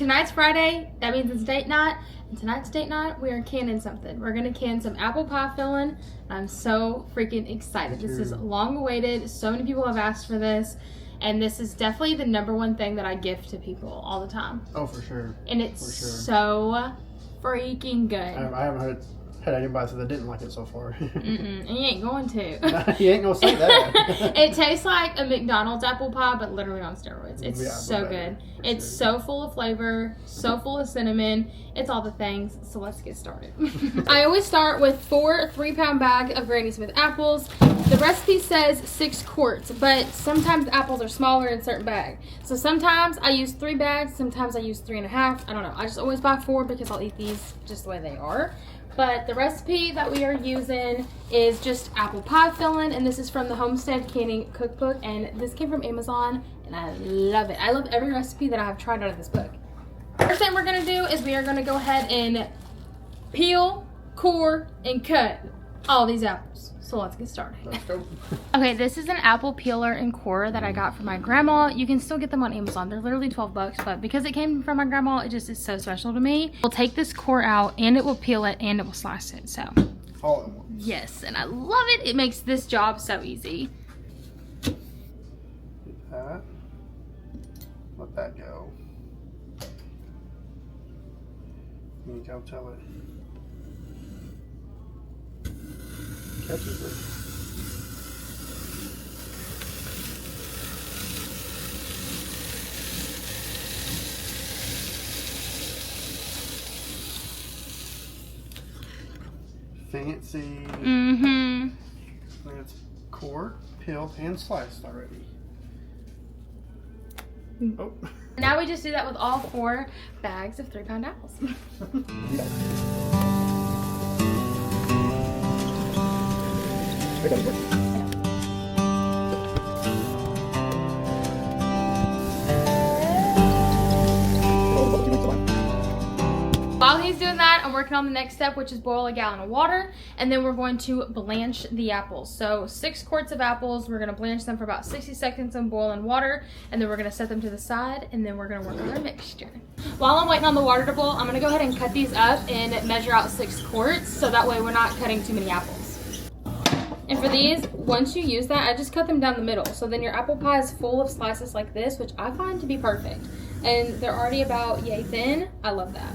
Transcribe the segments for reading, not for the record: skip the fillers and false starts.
Tonight's Friday, that means it's date night. And tonight's date night, we are canning something. We're gonna can some apple pie filling. I'm so freaking excited. This is long awaited. So many people have asked for this. And this is definitely the #1 thing that I gift to people all the time. Oh, for sure. And it's so freaking good. I haven't had anybody say they didn't like it so far. And you ain't going to. You ain't gonna say that. It tastes like a McDonald's apple pie, but literally on steroids. It's so good. It's so full of flavor, so full of cinnamon. It's all the things. So let's get started. I always start with 4 3-pound bag of Granny Smith apples. The recipe says 6 quarts, but sometimes apples are smaller in certain bags. So sometimes I use 3 bags, sometimes I use 3.5. I don't know. I just always buy 4 because I'll eat these just the way they are. But the recipe that we are using is just apple pie filling, and this is from the Homestead Canning Cookbook, and this came from Amazon, and I love it. I love every recipe that I have tried out of this book. First thing we're gonna do is we are gonna go ahead and peel, core, and cut all these apples. So let's get started. Let's go. Okay, this is an apple peeler and corer that I got from my grandma. You can still get them on Amazon. They're literally 12 bucks, but because it came from my grandma, it just is so special to me. We'll take this core out and it will peel it and it will slice it, so. All at once. Yes, and I love it. It makes this job so easy. Get that. Let that go. You go tell it. Catches it. Fancy. Mm-hmm. It's cored, peeled, and sliced already. Oh. Now we just do that with all 4 bags of 3-pound apples. While he's doing that, I'm working on the next step, which is boil a gallon of water, and then we're going to blanch the apples. So 6 quarts of apples, we're gonna blanch them for about 60 seconds in boiling water, and then we're gonna set them to the side, and then we're gonna work on our mixture. While I'm waiting on the water to boil, I'm gonna go ahead and cut these up and measure out 6 quarts, so that way we're not cutting too many apples. And for these, once you use that, I just cut them down the middle. So then your apple pie is full of slices like this, which I find to be perfect. And they're already about yay thin. I love that.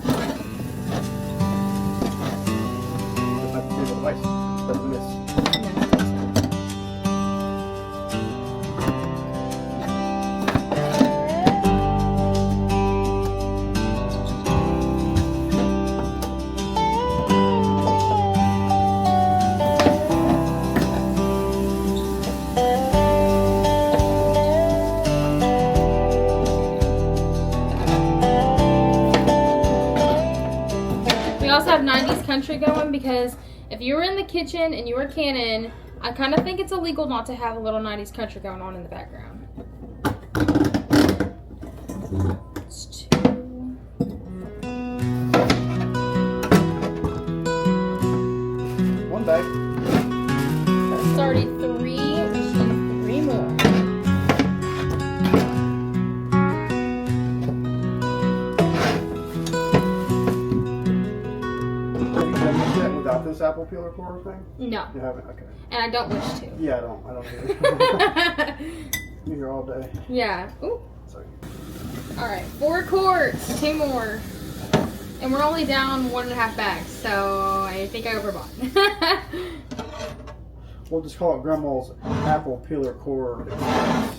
We also have 90s country going because if you were in the kitchen and you were canning, I kind of think it's illegal not to have a little 90s country going on in the background. It's 2. One bag. That's already 3. We're just gonna 3 more. Without this apple peeler core thing? No. You haven't? Okay. And I don't wish to. Yeah, I don't either. You're here all day. Yeah. Ooh. Sorry. All right, 4 quarts, 2 more. And we're only down 1.5 bags, so I think I overbought. We'll just call it Grandma's apple peeler core.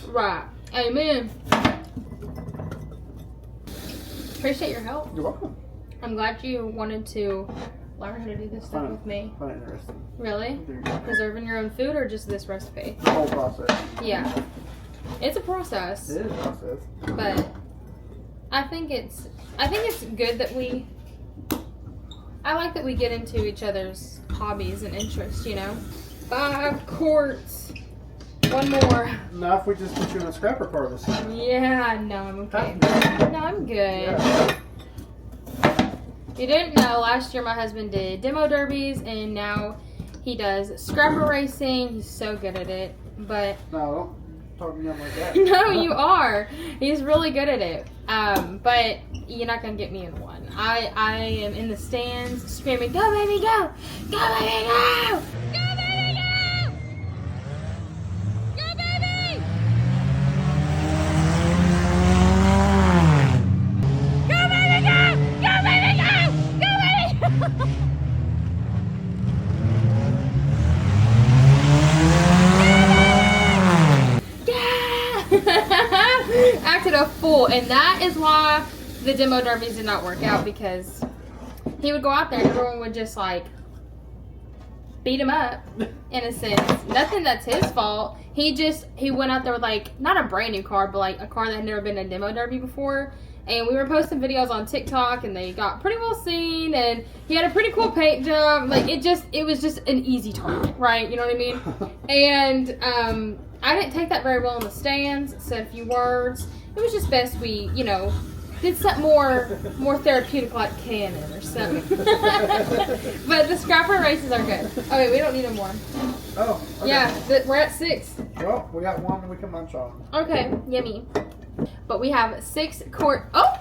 Right. Amen. Appreciate your help. You're welcome. I'm glad you wanted to learn how to do this stuff with me. Find it interesting. Really? Preserving your own food or just this recipe? The whole process. Yeah. It's a process. It is a process. But I think it's good that I like that we get into each other's hobbies and interests, you know. 5 quarts. 1 more. Now if we just put you in the scrapper part of this thing. Yeah, no, I'm okay. No, I'm good. Yeah. You didn't know, last year my husband did demo derbies, and now he does scrapper racing. He's so good at it. But No, talking to him like that. No, you are. He's really good at it. But you're not gonna get me in one. I am in the stands screaming, "Go baby, go! Go baby, go! Go baby, go! Go baby! Go baby, go! Go baby, go! Go baby!" Acted a fool, and that is why the demo derbies did not work out, because he would go out there and everyone would just like beat him up in a sense. Nothing that's his fault. He went out there with like not a brand new car, but like a car that had never been in a demo derby before. And we were posting videos on TikTok, and they got pretty well seen. And he had a pretty cool paint job. Like it was just an easy target, right? You know what I mean? And I didn't take that very well in the stands. Said a few words. It was just best we, did something more therapeutic, like cannon or something. But the scrapper races are good. Oh wait, we don't need them more. Oh, okay. Yeah, we're at 6. Well, we got one that we can munch on. Okay, yummy. But we have 6 quart. Oh,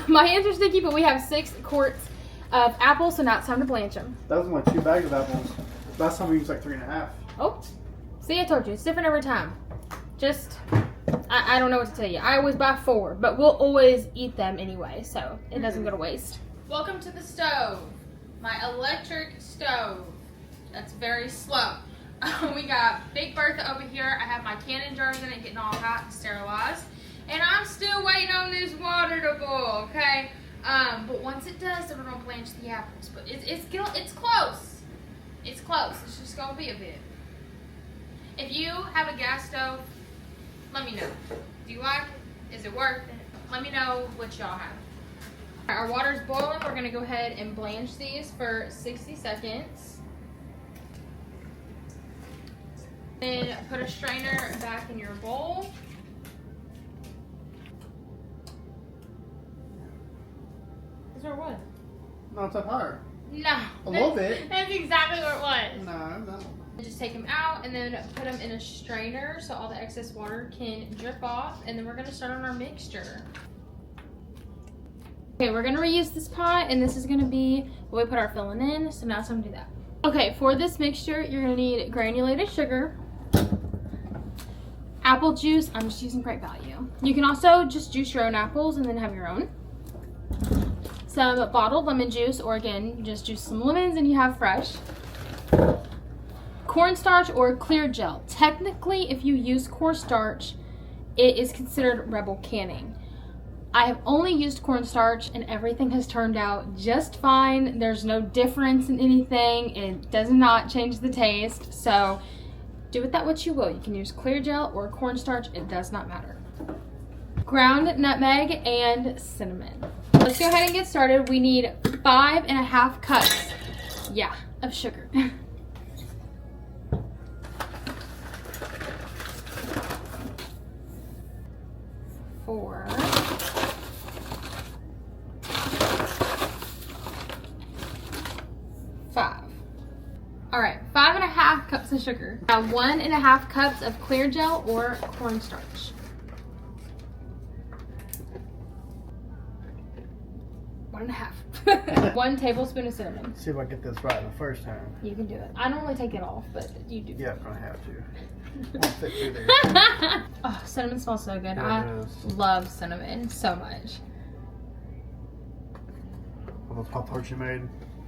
my hands are sticky. But we have 6 quarts of apples, so now it's time to blanch them. That was only 2 bags of apples. Last time we used like 3.5. Oh, see, I told you, it's different every time. Just, I don't know what to tell you. I always buy 4, but we'll always eat them anyway, so it doesn't go to waste. Welcome to the stove, my electric stove. That's very slow. We got Big Bertha over here. I have my cannon jars in it getting all hot and sterilized. And I'm still waiting on this water to boil, okay? But once it does, then we're gonna blanch the apples. But it's close. It's close. It's just gonna be a bit. If you have a gas stove, let me know. Do you like it? Is it worth it? Let me know what y'all have. Our water's boiling. We're gonna go ahead and blanch these for 60 seconds. Then put a strainer back in your bowl. Is there what? No, it's up higher. No. A little bit. That's exactly what it was. No. Just take them out and then put them in a strainer so all the excess water can drip off. And then we're gonna start on our mixture. Okay, we're gonna reuse this pot, and this is gonna be what we put our filling in. So now it's time to do that. Okay, for this mixture, you're gonna need granulated sugar, apple juice. I'm just using Great Value. You can also just juice your own apples and then have your own. Some bottled lemon juice, or again, just juice some lemons and you have fresh. Cornstarch or clear gel. Technically, if you use cornstarch, it is considered Rebel canning. I have only used cornstarch and everything has turned out just fine. There's no difference in anything. It does not change the taste. So do with that what you will. You can use clear gel or cornstarch. It does not matter. Ground nutmeg and cinnamon. Let's go ahead and get started. We need 5.5 cups, of sugar. 4. 5. All right, 5.5 cups of sugar. Now 1.5 cups of clear gel or cornstarch. 1.5. 1 tablespoon of cinnamon. See if I get this right the first time. You can do it. I normally take it off, but you do. Yeah, I'm gonna have to. Won't fit through there. Oh, cinnamon smells so good. Yeah, I love cinnamon so much. All those Pop-Tarts you made.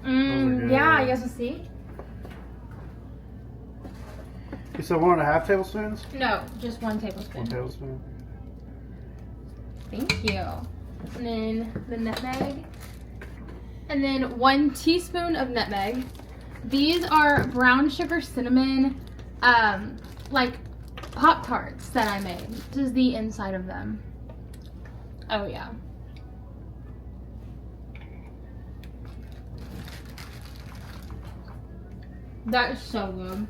Those are good. Yeah, you guys will see. You said 1.5 tablespoons? No, just 1 tablespoon. 1 tablespoon. Thank you. And then the nutmeg. And then 1 teaspoon of nutmeg. These are brown sugar cinnamon, like Pop-Tarts that I made. This is the inside of them. Oh yeah. That is so good.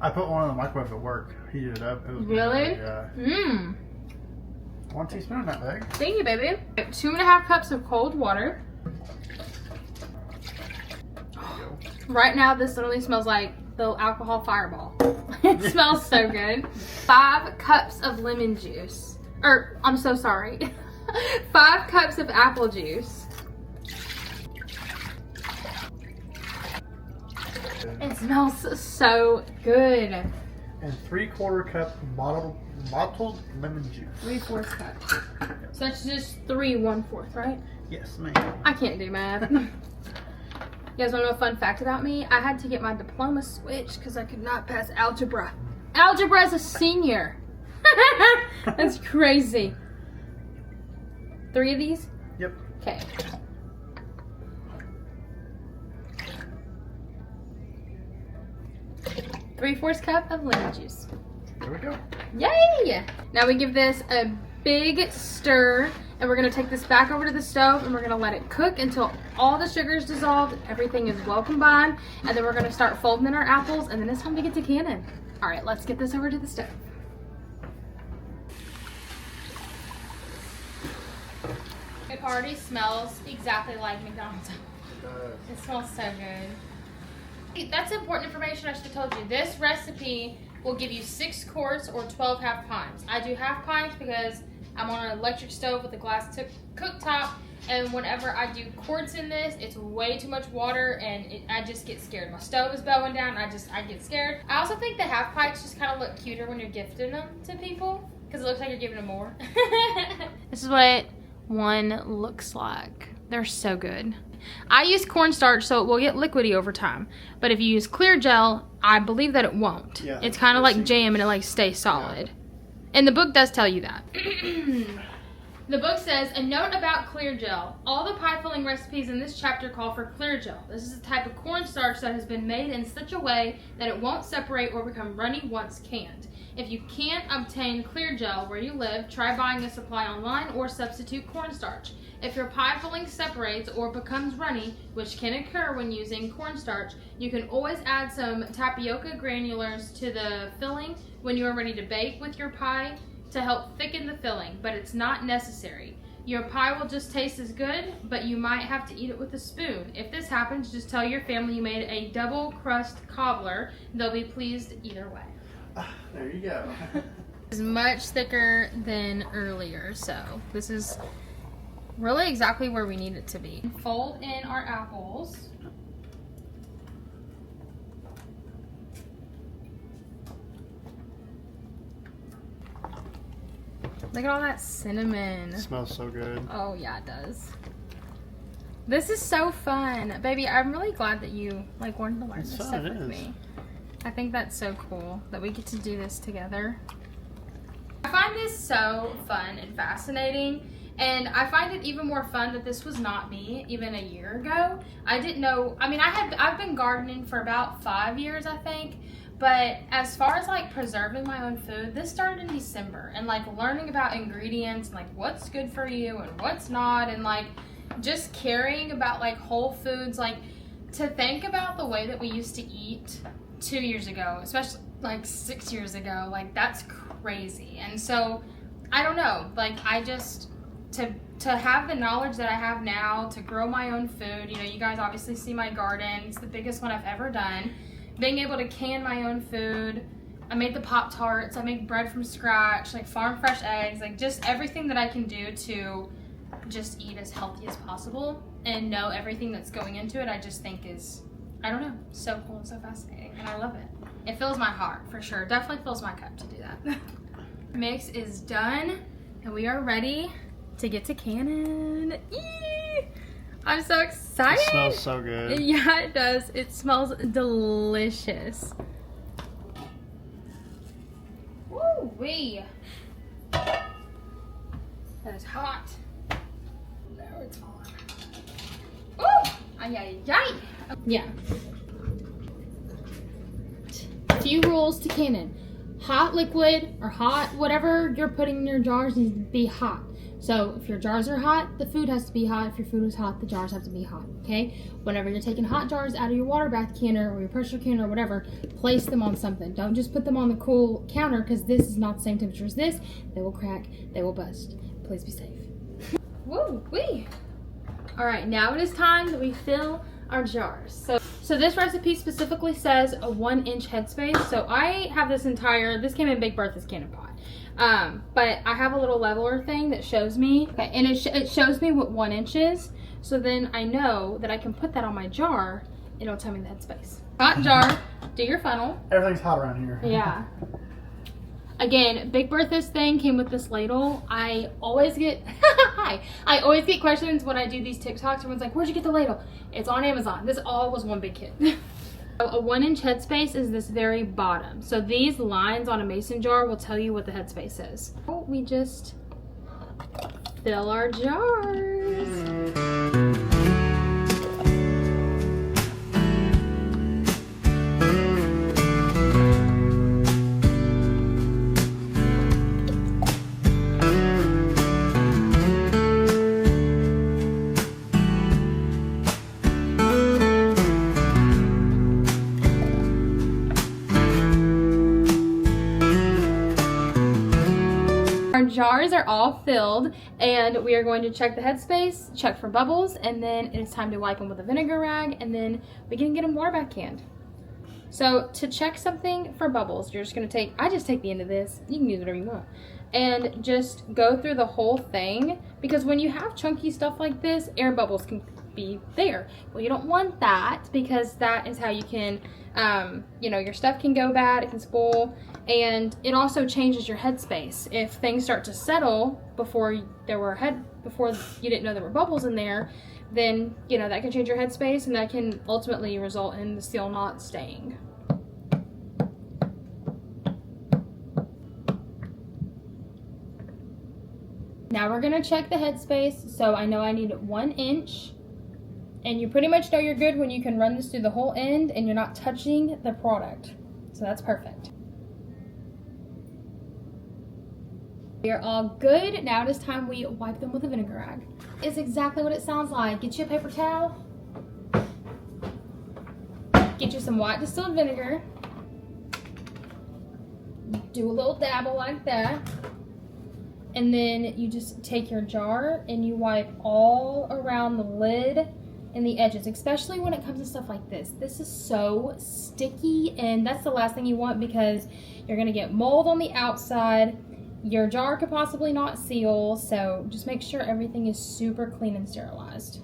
I put one in the microwave at work. Heated it up. It was Really? good. Yeah. Mmm. 1 teaspoon of nutmeg. Thank you, baby. 2.5 cups of cold water. Right now, this literally smells like the alcohol fireball. It smells so good. 5 cups of lemon juice. Or, I'm so sorry. 5 cups of apple juice. It smells so good. And 3/4 cup bottled lemon juice. 3/4 cup. So that's just 3 1/4, right? Yes, ma'am. I can't do math. You guys want to know a fun fact about me? I had to get my diploma switched because I could not pass algebra. Algebra as a senior. That's crazy. 3 of these? Yep. Okay. Three-fourths cup of lemon juice. There we go. Yay! Now we give this a big stir, and we're gonna take this back over to the stove, and we're gonna let it cook until all the sugar is dissolved, everything is well combined, and then we're gonna start folding in our apples, and then it's time to get to canning. All right, let's get this over to the stove. It already smells exactly like McDonald's. It smells so good. That's important information I should have told you. This recipe will give you 6 quarts or 12 half pints. I do half pints because I'm on an electric stove with a glass cooktop, and whenever I do quarts in this, it's way too much water, and I just get scared. My stove is bowing down, I get scared. I also think the half pints just kind of look cuter when you're gifting them to people because it looks like you're giving them more. This is what one looks like. They're so good. I use cornstarch so it will get liquidy over time, but if you use clear gel, I believe that it won't. Yeah, it's kind of like jam and it like stays solid. Yeah. And the book does tell you that. The book says, a note about clear gel. All the pie filling recipes in this chapter call for clear gel. This is a type of cornstarch that has been made in such a way that it won't separate or become runny once canned. If you can't obtain clear gel where you live, try buying a supply online or substitute cornstarch. If your pie filling separates or becomes runny, which can occur when using cornstarch, you can always add some tapioca granulars to the filling when you are ready to bake with your pie to help thicken the filling, but it's not necessary. Your pie will just taste as good, but you might have to eat it with a spoon. If this happens, just tell your family you made a double crust cobbler. They'll be pleased either way. There you go. It's much thicker than earlier, so this is really exactly where we need it to be. Fold in our apples. Look at all that cinnamon. It smells so good. Oh yeah, it does. This is so fun. Baby, I'm really glad that you wanted to learn this stuff with me. I think that's so cool that we get to do this together. I find this so fun and fascinating, and I find it even more fun that this was not me even a year ago. I didn't know, I mean, I've been gardening for about 5 years, I think, but as far as preserving my own food, this started in December, and learning about ingredients and what's good for you and what's not, and just caring about whole foods, to think about the way that we used to eat 2 years ago, especially 6 years ago, that's crazy. And so I don't know, I just to have the knowledge that I have now to grow my own food, you guys obviously see my garden, it's the biggest one I've ever done. Being able to can my own food, I made the Pop-Tarts, I make bread from scratch, farm fresh eggs, just everything that I can do to just eat as healthy as possible and know everything that's going into it, I just think is, I don't know, so cool and so fascinating, and I love it. It fills my heart, for sure. Definitely fills my cup to do that. Mix is done, and we are ready to get to canning. Eee! I'm so excited. It smells so good. Yeah, it does. It smells delicious. Woo-wee. That is hot. Now it's on. Ooh! Ay, ay, ay. Yeah. A few rules to canning. Hot liquid or hot whatever you're putting in your jars needs to be hot. So if your jars are hot, the food has to be hot. If your food is hot, the jars have to be hot, okay? Whenever you're taking hot jars out of your water bath canner or your pressure canner or whatever, place them on something. Don't just put them on the cool counter because this is not the same temperature as this. They will crack, they will bust. Please be safe. Woo-wee! All right, now it is time that we fill our jars. So So this recipe specifically says a 1-inch headspace. So I have this came in Big Bertha's Cannon Pot. But I have a little leveler thing that shows me, okay, and it shows me what 1 inch is. So then I know that I can put that on my jar. It'll tell me the headspace. Hot jar, do your funnel. Everything's hot around here. Yeah. Again, Big Bertha's thing came with this ladle. I always get hi. I always get questions when I do these TikToks. Everyone's like, "Where'd you get the ladle?" It's on Amazon. This all was one big kit. A 1-inch headspace is this very bottom. So these lines on a mason jar will tell you what the headspace is. We just fill our jars. Our jars are all filled, and we are going to check the headspace, check for bubbles, and then it's time to wipe them with a vinegar rag, and then we can get them water back canned. So to check something for bubbles, you're just going to I just take the end of this, you can use whatever you want, and just go through the whole thing, because when you have chunky stuff like this, air bubbles can be there. Well, you don't want that, because that is how you can, you know, your stuff can go bad, it can spoil, and it also changes your headspace. If things start to settle before you didn't know there were bubbles in there, then, you know, that can change your headspace, and that can ultimately result in the seal not staying. Now we're gonna check the headspace. So I know I need 1 inch. And you pretty much know you're good when you can run this through the whole end and you're not touching the product. So that's perfect. We are all good. Now it is time we wipe them with a vinegar rag. It's exactly what it sounds like. Get you a paper towel. Get you some white distilled vinegar. Do a little dabble like that. And then you just take your jar and you wipe all around the lid and the edges, especially when it comes to stuff like this. This is so sticky, and that's the last thing you want, because you're gonna get mold on the outside. Your jar could possibly not seal, so just make sure everything is super clean and sterilized.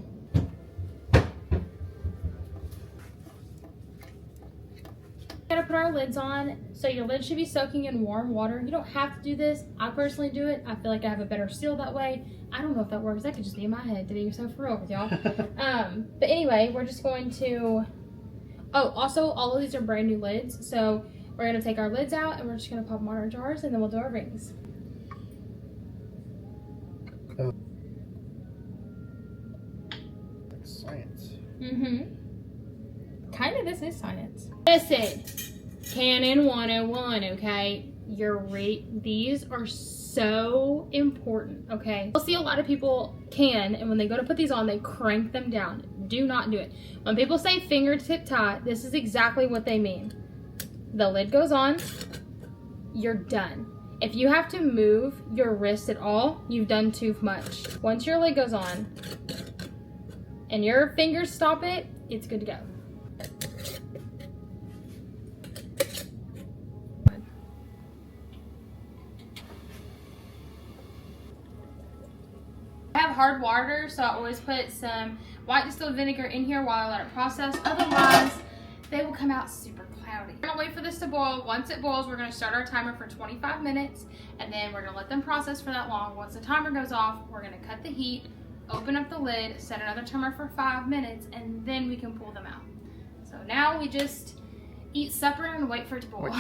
Gotta put our lids on. So your lid should be soaking in warm water. You don't have to do this. I personally do it. I feel like I have a better seal that way. I don't know if that works. That could just be in my head, to be so for real with y'all. But anyway, we're just going to, also all of these are brand new lids. So we're gonna take our lids out and we're just gonna pop them on our jars, and then we'll do our rings. Science. Kind of, this is science. Listen, Cannon 101, okay? These are so important, okay? You'll see a lot of people and when they go to put these on, they crank them down. Do not do it. When people say fingertip tie, this is exactly what they mean. The lid goes on, you're done. If you have to move your wrist at all, you've done too much. Once your lid goes on and your fingers stop it, it's good to go. I have hard water, so I always put some white distilled vinegar in here while I let it process. Otherwise, they will come out super cloudy. We're gonna wait for this to boil. Once it boils, we're gonna start our timer for 25 minutes, and then we're gonna let them process for that long. Once the timer goes off, we're gonna cut the heat, open up the lid, set another timer for 5 minutes, and then we can pull them out. So now we just eat supper and wait for it to boil.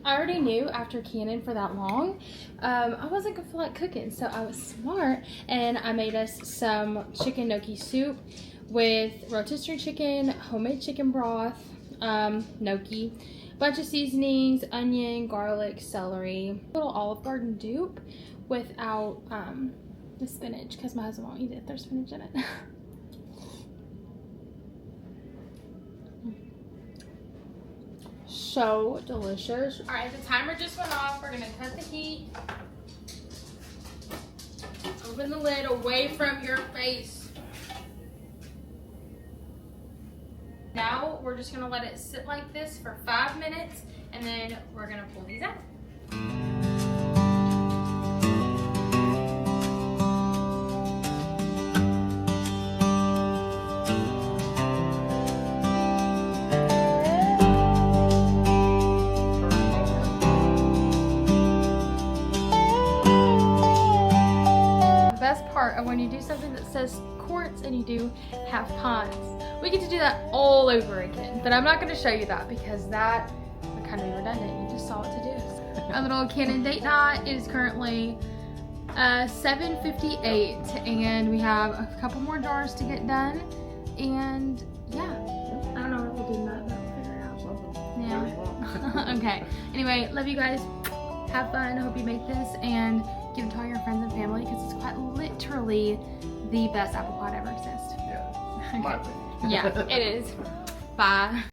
I already knew after canning for that long, I wasn't gonna feel like cooking, so I was smart and I made us some chicken gnocchi soup with rotisserie chicken, homemade chicken broth, gnocchi, bunch of seasonings, onion, garlic, celery, little Olive Garden dupe without the spinach, because my husband won't eat it if there's spinach in it. So delicious. All right, the timer just went off. We're gonna cut the heat. Open the lid away from your face. Now we're just gonna let it sit like this for 5 minutes, and then we're gonna pull these out. Part of when you do something that says quarts and you do half pints. We get to do that all over again, but I'm not going to show you that because that would kind of be redundant. You just saw what to do. Our little Canon date night is currently 7:58, and we have a couple more jars to get done, and yeah, I don't know what we'll do tonight, but we'll figure it out. Yeah. Okay. Anyway, love you guys. Have fun. I hope you make this and give it to all your friends and family because it's quite literally the best apple pie to ever exist. Yeah, my opinion. Yeah, it is. Bye.